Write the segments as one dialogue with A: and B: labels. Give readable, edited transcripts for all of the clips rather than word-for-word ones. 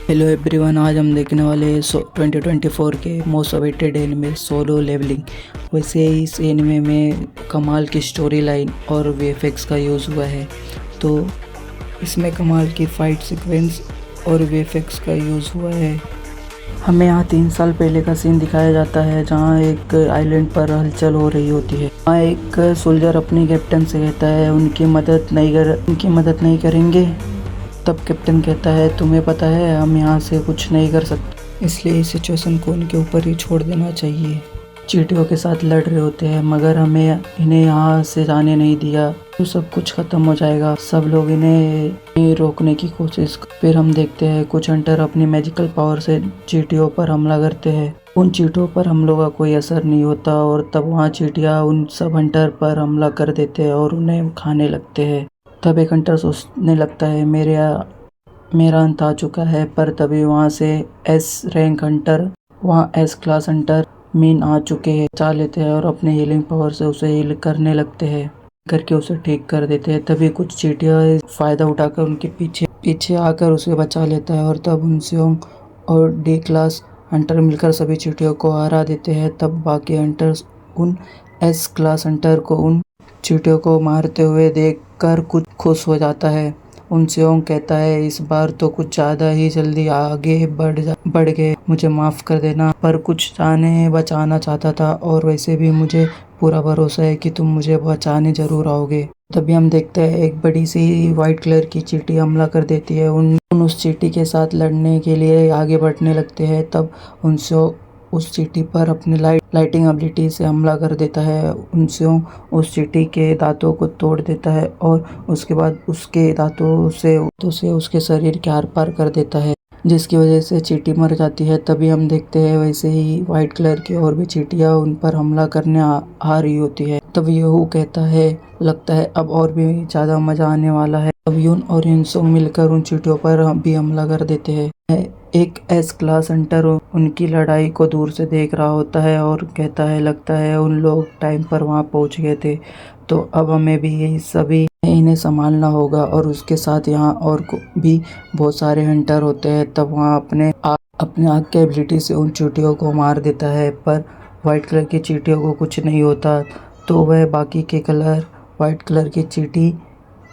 A: Hello everyone, आज हम देखने वाले हैं 2024 के most awaited anime solo leveling. वैसे इस एनिमे में कमाल की स्टोरी लाइन और वीएफएक्स का यूज़ हुआ है। तो इसमें कमाल की फाइट सीक्वेंस और वीएफएक्स का यूज़ हुआ है। हमें यहाँ 3 साल पहले का सीन दिखाया जाता है जहाँ एक आइलैंड पर हलचल हो रही होती है। वहाँ एक सोल्जर अपनी कैप्टन से कहता है उनकी मदद नहीं करेंगे। तब कैप्टन कहता है तुम्हें पता है हम यहाँ से कुछ नहीं कर सकते, इसलिए इस सिचुएशन को उनके ऊपर ही छोड़ देना चाहिए। चींटियों के साथ लड़ रहे होते हैं मगर हमें इन्हें यहाँ से जाने नहीं दिया तो सब कुछ खत्म हो जाएगा। सब लोग इन्हें रोकने की कोशिश। फिर हम देखते हैं कुछ हंटर अपनी मैजिकल पावर से चींटियों पर हमला करते हैं। उन चींटियों पर हमलों का कोई असर नहीं होता और तब वहाँ चींटियाँ उन सब हंटर पर हमला कर देते हैं और उन्हें खाने लगते हैं। तब एक हंटर सोचने लगता है मेरा अंत आ चुका है, पर तभी वहाँ से एस क्लास हंटर मीन आ चुके हैं। बचा लेते हैं और अपने हीलिंग पावर से उसे हील करने लगते हैं, करके उसे ठीक कर देते हैं। तभी कुछ चींटियाँ फायदा उठाकर उनके पीछे आकर उसे बचा लेता है और तब उनसेओंग और डी क्लास हंटर मिलकर सभी चींटियों को हरा देते हैं। तब बाकी हंटर्स उन एस क्लास हंटर को उन चींटियों को मारते हुए देखकर कुछ खुश हो जाता है। उनसेओंग कहता है इस बार तो कुछ ज़्यादा ही जल्दी आगे बढ़ गए, मुझे माफ़ कर देना, पर कुछ जाने बचाना चाहता था और वैसे भी मुझे पूरा भरोसा है कि तुम मुझे बचाने ज़रूर आओगे। तभी हम देखते हैं एक बड़ी सी वाइट कलर की चींटी हमला कर देती है। उस चींटी के साथ लड़ने के लिए आगे बढ़ने लगते हैं। तब उनसे उस चींटी पर अपने लाइटिंग एबिलिटी से हमला कर देता है। उस चींटी के दांतों को तोड़ देता है और उसके बाद उसके दांतों से उसके शरीर के आर पार कर देता है, जिसकी वजह से चींटी मर जाती है। तभी हम देखते हैं वैसे ही वाइट कलर की और भी चींटियाँ उन पर हमला करने आ रही होती है। तब यहू कहता है लगता है अब और भी ज़्यादा मज़ा आने वाला है। अब यून और युनसोंग मिलकर उन चींटियों पर भी हमला कर देते हैं। एक एस क्लास हंटर उनकी लड़ाई को दूर से देख रहा होता है और कहता है लगता है उन लोग टाइम पर वहां पहुंच गए थे, तो अब हमें भी इन्हें संभालना होगा। और उसके साथ यहाँ और भी बहुत सारे हंटर होते हैं। तब वहाँ अपने आग के एबिलिटी से उन चींटियों को मार देता है, पर वाइट कलर की चींटियों को कुछ नहीं होता। तो वह बाकी के वाइट कलर की चींटी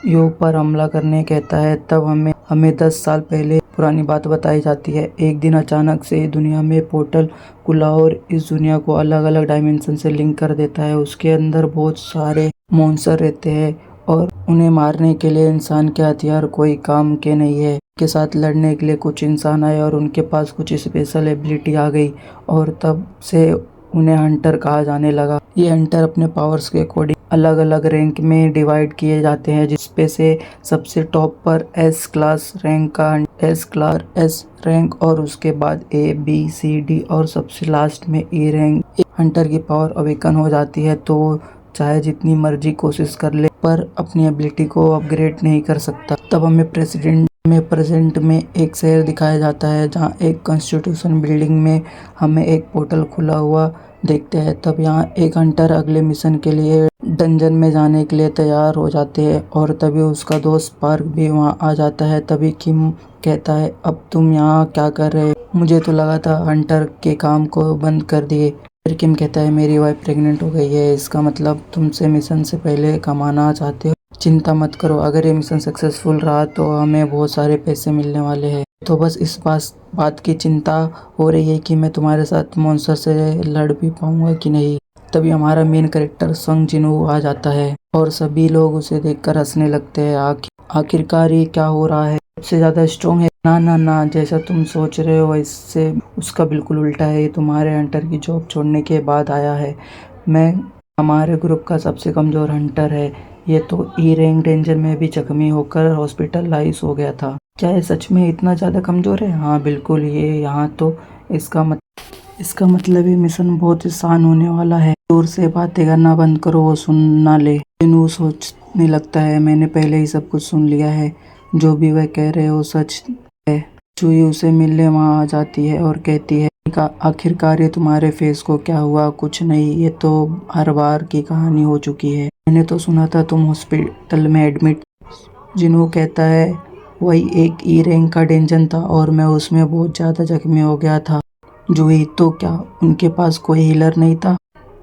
A: यो पर हमला करने कहता है। तब हमें 10 साल पहले पुरानी बात बताई जाती है। एक दिन अचानक से दुनिया में पोर्टल खुला और इस दुनिया को अलग अलग डायमेंशन से लिंक कर देता है। उसके अंदर बहुत सारे मॉन्स्टर रहते हैं और उन्हें मारने के लिए इंसान के हथियार कोई काम के नहीं है। के साथ लड़ने के लिए कुछ इंसान आए और उनके पास कुछ स्पेशल एबिलिटी आ गई और तब से उन्हें हंटर कहा जाने लगा। ये हंटर अपने पावर्स के अकॉर्डिंग अलग अलग रैंक में डिवाइड किए जाते हैं, जिसपे से सबसे टॉप पर एस क्लास रैंक और उसके बाद ए बी सी डी और सबसे लास्ट में ए रैंक। हंटर की पावर अवेकन हो जाती है तो चाहे जितनी मर्जी कोशिश कर ले पर अपनी एबिलिटी को अपग्रेड नहीं कर सकता। तब हमें प्रेजेंट में एक शहर दिखाया जाता है जहां एक कॉन्स्टिट्यूशन बिल्डिंग में हमें एक पोर्टल खुला हुआ देखते हैं। तब यहाँ एक हंटर अगले मिशन के लिए डंजन में जाने के लिए तैयार हो जाते हैं और तभी उसका दोस्त पार्क भी वहाँ आ जाता है। तभी किम कहता है अब तुम यहाँ क्या कर रहे हो, मुझे तो लगा था हंटर के काम को बंद कर दिए। फिर किम कहता है मेरी वाइफ प्रेग्नेंट हो गई है, इसका मतलब तुमसे मिशन से पहले कमाना चाहते हो। चिंता मत करो, अगर ये मिशन सक्सेसफुल रहा तो हमें बहुत सारे पैसे मिलने वाले हैं। तो बस इस बात की चिंता हो रही है कि मैं तुम्हारे साथ मॉन्स्टर से लड़ भी पाऊंगा कि नहीं। तभी हमारा मेन कैरेक्टर संग जिनवू आ जाता है और सभी लोग उसे देखकर हंसने लगते हैं। आखिरकार ये क्या हो रहा है, सबसे ज्यादा स्ट्रॉन्ग है। ना, जैसा तुम सोच रहे हो वैसे उसका बिल्कुल उल्टा है। ये तुम्हारे हंटर की जॉब छोड़ने के बाद आया है। मैं हमारे ग्रुप का सबसे कमजोर हंटर है। ये तो ई रैंक रेंजर में भी जख्मी होकर हॉस्पिटलाइज हो गया था। क्या ये सच में इतना ज़्यादा कमज़ोर है? हाँ बिल्कुल, ये यहाँ तो इसका मतलब ये मिशन बहुत आसान होने वाला है। दूर से बातें करना बंद करो, वो सुन ना ले। जिनू सोचने लगता है मैंने पहले ही सब कुछ सुन लिया है, जो भी वह कह रहे हो सच है। चुई उसे मिलने वहाँ आ जाती है और कहती है आखिरकार ये तुम्हारे फेस को क्या हुआ? कुछ नहीं, ये तो हर बार की कहानी हो चुकी है। मैंने तो सुना था तुम हॉस्पिटल में एडमिट। जिनू कहता है वही एक ई रैंक का डेंजन था और मैं उसमें बहुत ज़्यादा जख्मी हो गया था। जूही, तो क्या उनके पास कोई हीलर नहीं था?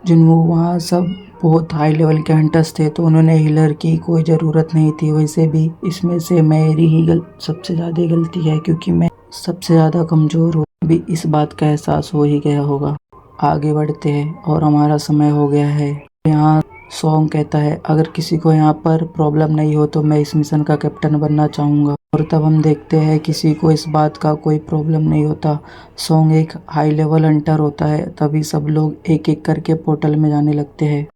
A: जिन्हों, वहाँ सब बहुत हाई लेवल के हंटर्स थे तो उन्होंने हीलर की कोई ज़रूरत नहीं थी। वैसे भी इसमें से मेरी ही सबसे ज़्यादा गलती है क्योंकि मैं सबसे ज़्यादा कमज़ोर हूँ। अभी इस बात का एहसास हो ही गया होगा। आगे बढ़ते हैं और हमारा समय हो गया है। यहाँ सॉन्ग कहता है, अगर किसी को यहाँ पर प्रॉब्लम नहीं हो तो मैं इस मिशन का कैप्टन बनना चाहूँगा। और तब हम देखते हैं किसी को इस बात का कोई प्रॉब्लम नहीं होता। सॉन्ग एक हाई लेवल हंटर होता है। तभी सब लोग एक एक करके पोर्टल में जाने लगते हैं।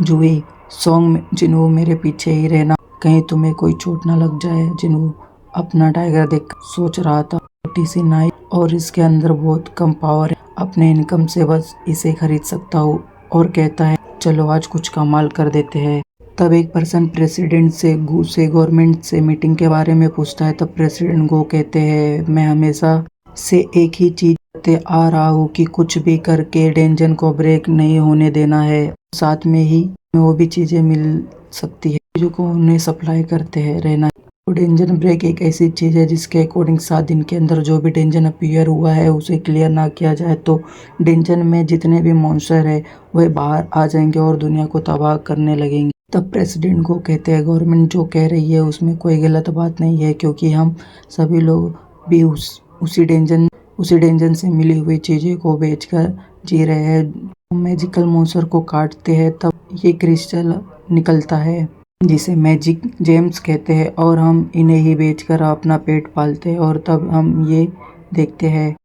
A: जूही, सॉन्ग, जिन्हों मेरे पीछे ही रहना, कहीं तुम्हें कोई चोट ना लग जाए। जिन्हों अपना टाइगर देख सोच रहा था, छोटी सी नाइफ और इसके अंदर बहुत कम पावर है, अपने इनकम से बस इसे खरीद सकता हूँ। और कहता है, चलो आज कुछ कमाल कर देते हैं। तब एक पर्सन प्रेसिडेंट से गवर्नमेंट से मीटिंग के बारे में पूछता है। तब प्रेसिडेंट गो कहते हैं, मैं हमेशा से एक ही चीज कहते आ रहा हूँ कि कुछ भी करके डेंजन को ब्रेक नहीं होने देना है। साथ में ही वो भी चीजें मिल सकती है जो को उन्हें सप्लाई करते हैं रहना। तो डेंजन ब्रेक एक ऐसी चीज है जिसके अकॉर्डिंग 7 दिन के अंदर जो भी डेंजन अपीयर हुआ है उसे क्लियर ना किया जाए तो डेंजन में जितने भी मॉन्स्टर है वह बाहर आ जाएंगे और दुनिया को तबाह करने लगेंगे। तब प्रेसिडेंट को कहते हैं, गवर्नमेंट जो कह रही है उसमें कोई गलत बात नहीं है क्योंकि हम सभी लोग भी उसी डेंजन से मिली हुई चीज़ें को बेचकर जी रहे हैं। मैजिकल मॉन्स्टर को काटते हैं तब ये क्रिस्टल निकलता है जिसे मैजिक जेम्स कहते हैं और हम इन्हें ही बेचकर अपना पेट पालते हैं। और तब हम ये देखते हैं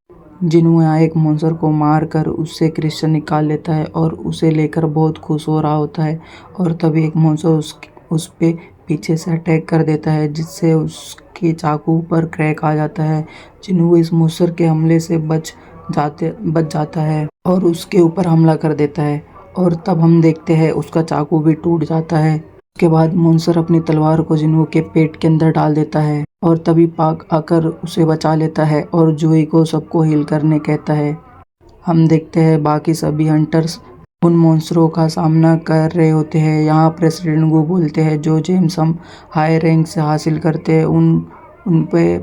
A: जिन्हों यहाँ एक मॉन्स्टर को मार कर उससे क्रिस्टल निकाल लेता है और उसे लेकर बहुत खुश हो रहा होता है। और तभी एक मॉन्स्टर उस पे पीछे से अटैक कर देता है जिससे उसके चाकू पर क्रैक आ जाता है। जिन्हों इस मॉन्स्टर के हमले से बच जाता है और उसके ऊपर हमला कर देता है। और तब हम देखते हैं उसका चाकू भी टूट जाता है। उसके बाद मॉन्स्टर अपनी तलवार को जिन्हों के पेट के अंदर डाल देता है और तभी पाक आकर उसे बचा लेता है और जूही को सबको हील करने कहता है। हम देखते हैं बाकी सभी हंटर्स उन मॉन्स्टरों का सामना कर रहे होते हैं। यहाँ प्रेसिडेंट गो बोलते हैं, जो जेम्स हम हाई रैंक से हासिल करते हैं उन पे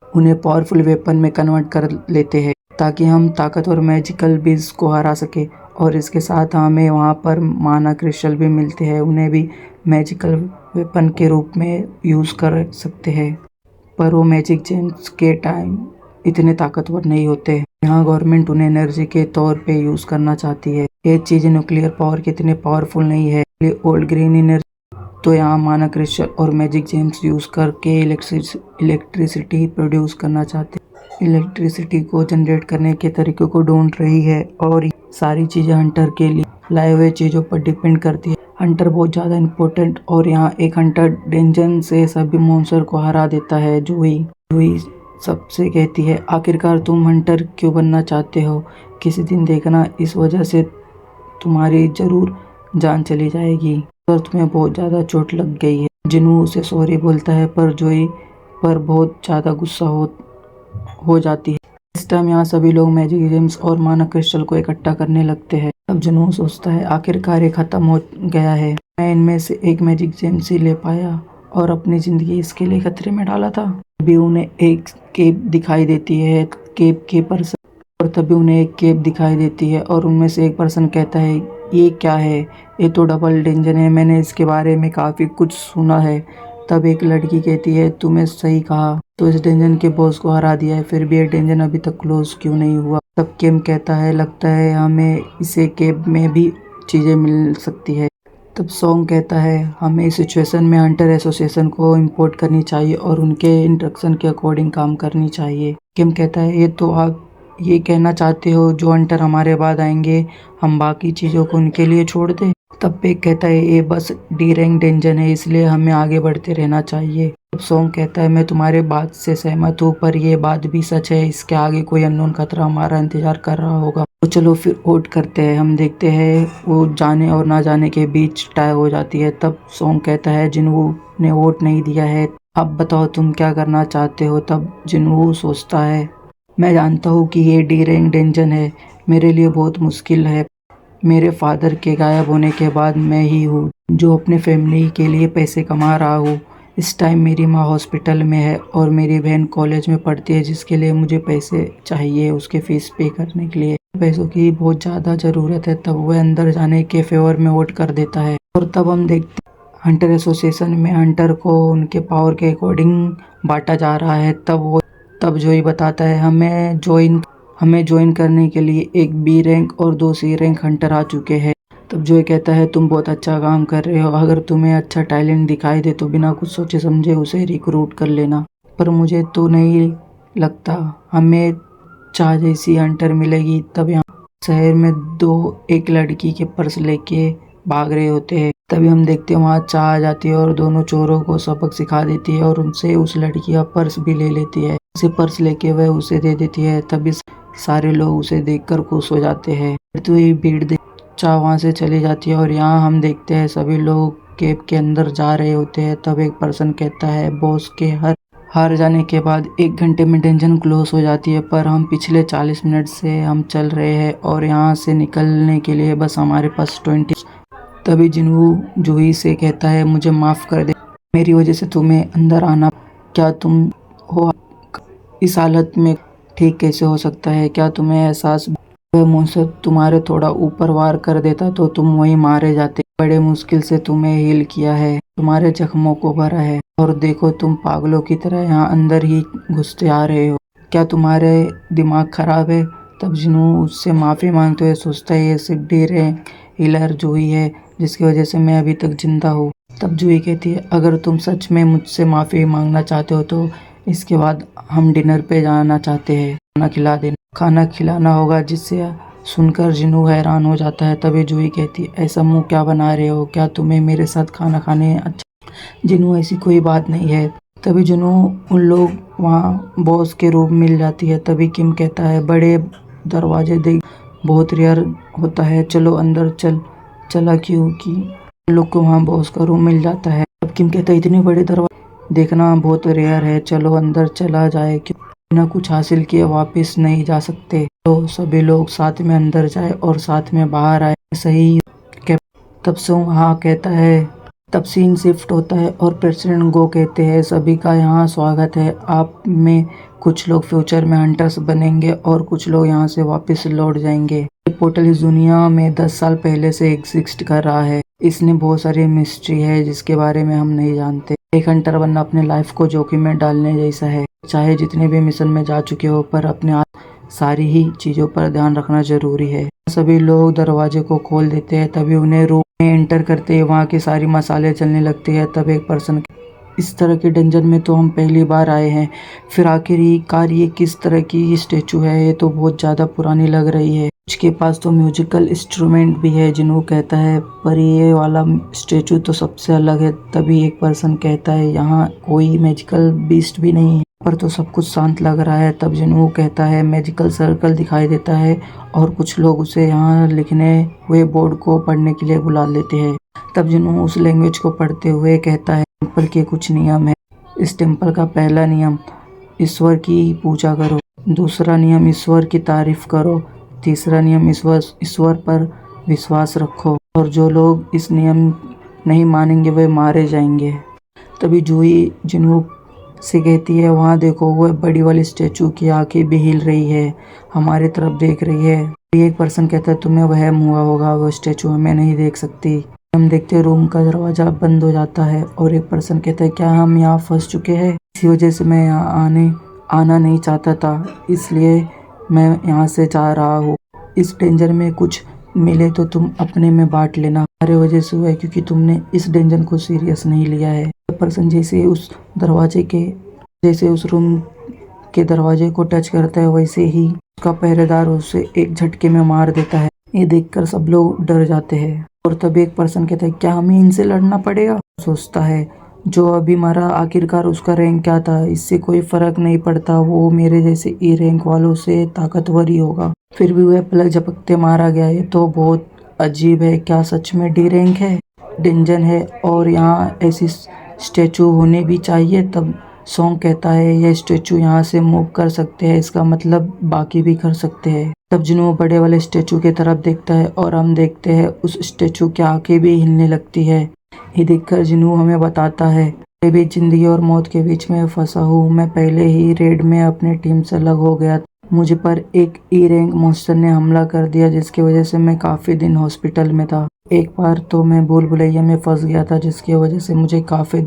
A: उन्हें पावरफुल वेपन में कन्वर्ट कर लेते हैं ताकि हम ताकतवर मैजिकल बीज को हरा सके। और इसके साथ हमें वहाँ पर माना क्रिस्टल भी मिलते हैं, उन्हें भी मैजिकल वेपन के रूप में यूज़ कर सकते हैं। पर वो मैजिक जेम्स के टाइम इतने ताकतवर नहीं होते। यहाँ गवर्नमेंट उन्हें एनर्जी के तौर पे यूज़ करना चाहती है। ये चीज़ न्यूक्लियर पावर की इतनी पावरफुल नहीं है, ओल्ड ग्रीन एनर्जी। तो यहाँ माना क्रिस्टल और मैजिक जेम्स यूज़ करके इलेक्ट्रिसिटी प्रोड्यूस करना चाहते हैं। इलेक्ट्रिसिटी को जनरेट करने के तरीके को ढूंढ रही है और सारी चीज़ें हंटर के लिए लाए हुए चीज़ों पर डिपेंड करती है। हंटर बहुत ज़्यादा इम्पोर्टेंट। और यहाँ एक हंटर डेंजन से सभी मॉन्स्टर को हरा देता है। जूही सबसे कहती है, आखिरकार तुम हंटर क्यों बनना चाहते हो? किसी दिन देखना इस वजह से तुम्हारी ज़रूर जान चली जाएगी और तुम्हें बहुत ज़्यादा चोट लग गई है। जिन्हों उसे सॉरी बोलता है पर जूही पर बहुत ज़्यादा गुस्सा हो जाती है। इस टाइम यहाँ सभी लोग मैजिक जेम्स और माना क्रिस्टल को इकट्ठा करने लगते हैं। अब जुनून सोचता है, आखिरकार ये खत्म हो गया है। मैं इनमें से एक मैजिक जेम्स ही ले पाया और अपनी ज़िंदगी इसके लिए खतरे में डाला था। तभी उन्हें एक केप दिखाई देती है, तभी उन्हें एक केप दिखाई देती है और उनमें से एक पर्सन कहता है, ये क्या है? ये तो डबल डेंजन है, मैंने इसके बारे में काफ़ी कुछ सुना है। तब एक लड़की कहती है, तुम्हें सही कहा, तो इस डेंजन के बॉस को हरा दिया है, फिर भी ये डेंजन अभी तक क्लोज क्यों नहीं हुआ? तब केम कहता है, लगता है हमें इसे केप में भी चीज़ें मिल सकती है। तब सॉन्ग कहता है, हमें इस सिचुएशन में हंटर एसोसिएशन को इम्पोर्ट करनी चाहिए और उनके इंस्ट्रक्शन के अकॉर्डिंग काम करनी चाहिए। केम कहता है, ये तो आप ये कहना चाहते हो जो हंटर हमारे बाद आएंगे हम बाकी चीज़ों को उनके लिए छोड़ दें? तब पेक कहता है, ये बस डी रैंक डेंजन है, इसलिए हमें आगे बढ़ते रहना चाहिए। तब सॉन्ग कहता है, मैं तुम्हारे बात से सहमत हूँ, पर यह बात भी सच है, इसके आगे कोई अननोन खतरा हमारा इंतजार कर रहा होगा। तो चलो फिर वोट करते हैं। हम देखते हैं वो जाने और ना जाने के बीच टाई हो जाती है। तब सॉन्ग कहता है, जिन्होंने वोट नहीं दिया है, अब बताओ तुम क्या करना चाहते हो? तब जिन्हों सोचता है, मैं जानता हूँ कि ये डी रैंक डेंजन है, मेरे लिए बहुत मुश्किल है। मेरे फादर के गायब होने के बाद मैं ही हूँ जो अपने फैमिली के लिए पैसे कमा रहा हूँ, इस टाइम मेरी माँ हॉस्पिटल में है और मेरी बहन कॉलेज में पढ़ती है, जिसके लिए मुझे पैसे चाहिए उसके फीस पे करने के लिए। पैसों की बहुत ज़्यादा ज़रूरत है। तब वह अंदर जाने के फेवर में वोट कर देता है और तब हम देखते हंटर एसोसिएशन में हंटर को उनके पावर के अकॉर्डिंग बांटा जा रहा है। तब जोई बताता है हमें ज्वाइन करने के लिए एक बी रैंक और 2 सी रैंक हंटर आ चुके हैं। तब जोई कहता है तुम बहुत अच्छा काम कर रहे हो, अगर तुम्हें अच्छा टैलेंट दिखाई दे तो बिना कुछ सोचे समझे उसे रिक्रूट कर लेना, पर मुझे तो नहीं लगता हमें चाह जैसी हंटर मिलेगी। तब यहाँ शहर में एक लड़की के पर्स लेके भाग रहे होते हैं। तभी हम देखते हैं वहाँ चाह आ जाती है और दोनों चोरों को सबक सिखा देती है और उनसे उस लड़की का पर्स भी ले लेती है। उसे पर्स लेके वह उसे दे देती है। तभी सारे लोग उसे देखकर खुश हो जाते हैं। तो ये भीड़ देख चाह वहाँ से चली जाती है और यहाँ हम देखते हैं सभी लोग केव के अंदर जा रहे होते हैं। तब एक पर्सन कहता है बॉस के हार जाने के बाद 1 घंटे में डंजन क्लोज हो जाती है, पर हम पिछले 40 मिनट से हम चल रहे हैं और यहाँ से निकलने के लिए बस हमारे पास 20। तभी जिनवू जूही से कहता है मुझे माफ़ कर दे, मेरी वजह से तुम्हें अंदर आना, क्या तुम हो इस हालत में ठीक कैसे हो सकता है? क्या तुम्हें एहसास वह मॉन्स्टर तुम्हारे थोड़ा ऊपर वार कर देता तो तुम वहीं मारे जाते। बड़े मुश्किल से तुम्हें हील किया है, तुम्हारे जख्मों को भरा है और देखो तुम पागलों की तरह यहाँ अंदर ही घुसते आ रहे हो, क्या तुम्हारे दिमाग खराब है? तब जिनू उससे माफ़ी मांगते हुए सोचता है ये सिर्फ डर है, हीलर जूही है जिसकी वजह से मैं अभी तक जिंदा हूँ। तब जूही कहती है अगर तुम सच में मुझसे माफ़ी मांगना चाहते हो तो इसके बाद हम डिनर पे जाना चाहते हैं, खाना खिलाना होगा। जिससे सुनकर जिनू हैरान हो जाता है। तभी जूही कहती है ऐसा मुंह क्या बना रहे हो, क्या तुम्हें मेरे साथ खाना खाने अच्छा? जिनू ऐसी कोई बात नहीं है। तभी जिनू उन लोग वहाँ बॉस के रूम मिल जाती है। तभी किम कहता है बड़े दरवाजे देख बहुत रेयर होता है, चलो अंदर चला क्योंकि उन लोग को वहाँ बॉस का रूम मिल जाता है। तब किम कहता है इतने बड़े दरवाजे देखना बहुत रेयर है, चलो अंदर चला जाए, क्यों बिना कुछ हासिल किए वापस नहीं जा सकते। तो सभी लोग साथ में अंदर जाए और साथ में बाहर आए। सही तब सोंग हाँ कहता है। तब सीन शिफ्ट होता है और प्रेसिडेंट गो कहते हैं सभी का यहाँ स्वागत है, आप में कुछ लोग फ्यूचर में हंटर्स बनेंगे और कुछ लोग यहाँ से वापस लौट जाएंगे। ये पोर्टल इस दुनिया में 10 साल पहले से एग्जिस्ट कर रहा है, इसने बहुत सारी मिस्ट्री है जिसके बारे में हम नहीं जानते। एक हंटर बनना अपने लाइफ को जोखिम में डालने जैसा है, चाहे जितने भी मिशन में जा चुके हो पर अपने सारी ही चीजों पर ध्यान रखना जरूरी है। सभी लोग दरवाजे को खोल देते हैं। तभी उन्हें रूम में एंटर करते ही वहाँ की सारी मसाले चलने लगती है। तब एक पर्सन इस तरह के डंजन में तो हम पहली बार आए हैं, फिर आखिरकार ये किस तरह की स्टेचू है, ये तो बहुत ज़्यादा पुरानी लग रही है, उसके पास तो म्यूजिकल इंस्ट्रूमेंट भी है। जिन्हों कहता है पर ये वाला स्टेचू तो सबसे अलग है। तभी एक पर्सन कहता है यहाँ कोई मैजिकल बीस्ट भी नहीं है, पर तो सब कुछ शांत लग रहा है। तब जिन्हों कहता है मैजिकल सर्कल दिखाई देता है और कुछ लोग उसे यहाँ लिखने हुए बोर्ड को पढ़ने के लिए बुला लेते हैं। तब जिन्हों उस लैंग्वेज को पढ़ते हुए कहता है टेम्पल के कुछ नियम है, इस टेम्पल का पहला नियम ईश्वर की पूजा करो, दूसरा नियम ईश्वर की तारीफ करो, तीसरा नियम ईश्वर पर विश्वास रखो और जो लोग इस नियम नहीं मानेंगे वे मारे जाएंगे। तभी जूही जिन्हों से कहती है वहाँ देखो वह बड़ी वाली स्टेचू की आंखें भी हिल रही है, हमारी तरफ देख रही है। एक पर्सन कहता है तुम्हें वहम हुआ होगा, वह स्टेचू हमें नहीं देख सकती। हम देखते हैं रूम का दरवाजा बंद हो जाता है और एक पर्सन कहता है क्या हम यहाँ फंस चुके हैं? इसी वजह से मैं यहाँ आना नहीं चाहता था, इसलिए मैं यहाँ से जा रहा हूँ। इस डेंजर में कुछ मिले तो तुम अपने में बांट लेना, हमारे वजह से हुआ है क्योंकि तुमने इस डेंजर को सीरियस नहीं लिया है। पर्सन जैसे उस रूम के दरवाजे को टच करता है वैसे ही उसका पहरेदार उसे एक झटके में मार देता है। ये देखकर सब लोग डर जाते हैं और तब एक पर्सन कहता है क्या हमें इनसे लड़ना पड़ेगा? सोचता है जो अभी मरा आखिरकार उसका रैंक क्या था, इससे कोई फर्क नहीं पड़ता, वो मेरे जैसे ई रैंक वालों से ताकतवर ही होगा। फिर भी वह पलक झपकते मारा गया। ये तो बहुत अजीब है, क्या सच में डी रैंक है, डेंजन है और यहाँ ऐसी स्टेचू होने भी चाहिए? तब सॉन्ग कहता है यह स्टेचू यहाँ से मूव कर सकते हैं, इसका मतलब बाकी भी कर सकते हैं। तब जिन्हों बड़े वाले स्टेचू की तरफ देखता है और हम देखते हैं उस स्टेचू की आंखें भी हिलने लगती है। ये देखकर जिन्हों हमें बताता है मैं भी जिंदगी और मौत के बीच में फंसा हूँ। मैं पहले ही रेड में अपनी टीम से अलग हो गया। मुझ पर एक ई रैंक मॉन्स्टर ने हमला कर दिया, जिसकी वजह से मैं काफ़ी दिन हॉस्पिटल में था। एक बार तो मैं भूल भुलैया में फंस गया था, जिसकी वजह से मुझे काफ़ी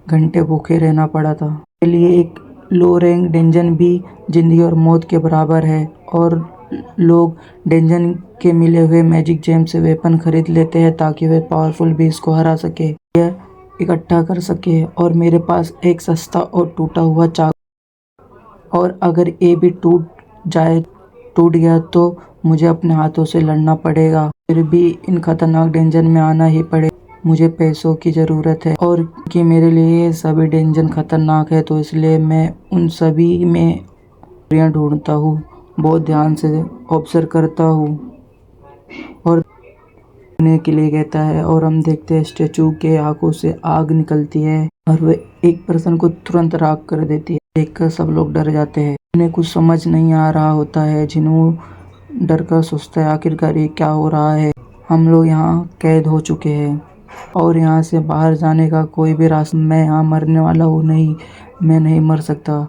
A: घंटे भूखे रहना पड़ा था। मेरे लिए एक लो रैंक डेंजन भी जिंदगी और मौत के बराबर है, और लोग डेंजन के मिले हुए मैजिक जेम से वेपन खरीद लेते हैं ताकि वे पावरफुल बीस को हरा सके, यह इकट्ठा कर सके। और मेरे पास एक सस्ता और टूटा हुआ चाकू, और अगर ये भी टूट गया तो मुझे अपने हाथों से लड़ना पड़ेगा। फिर भी इन खतरनाक डेंजन में आना ही पड़ेगा। मुझे पैसों की ज़रूरत है, और कि मेरे लिए सभी डेंजन खतरनाक है, तो इसलिए मैं उन सभी में चोरियां ढूंढता हूँ, बहुत ध्यान से ऑब्जर्व करता हूँ और देखने के लिए कहता है। और हम देखते हैं स्टैचू के आंखों से आग निकलती है और वे एक पर्सन को तुरंत राख कर देती है। देखकर सब लोग डर जाते हैं। उन्हें कुछ समझ नहीं आ रहा होता है। जिन्हों डर कर सोचता है आखिरकार ये क्या हो रहा है। हम लोग यहाँ कैद हो चुके हैं और यहाँ से बाहर जाने का कोई भी रास्ता। मैं यहाँ मरने वाला हूँ नहीं, मैं नहीं मर सकता।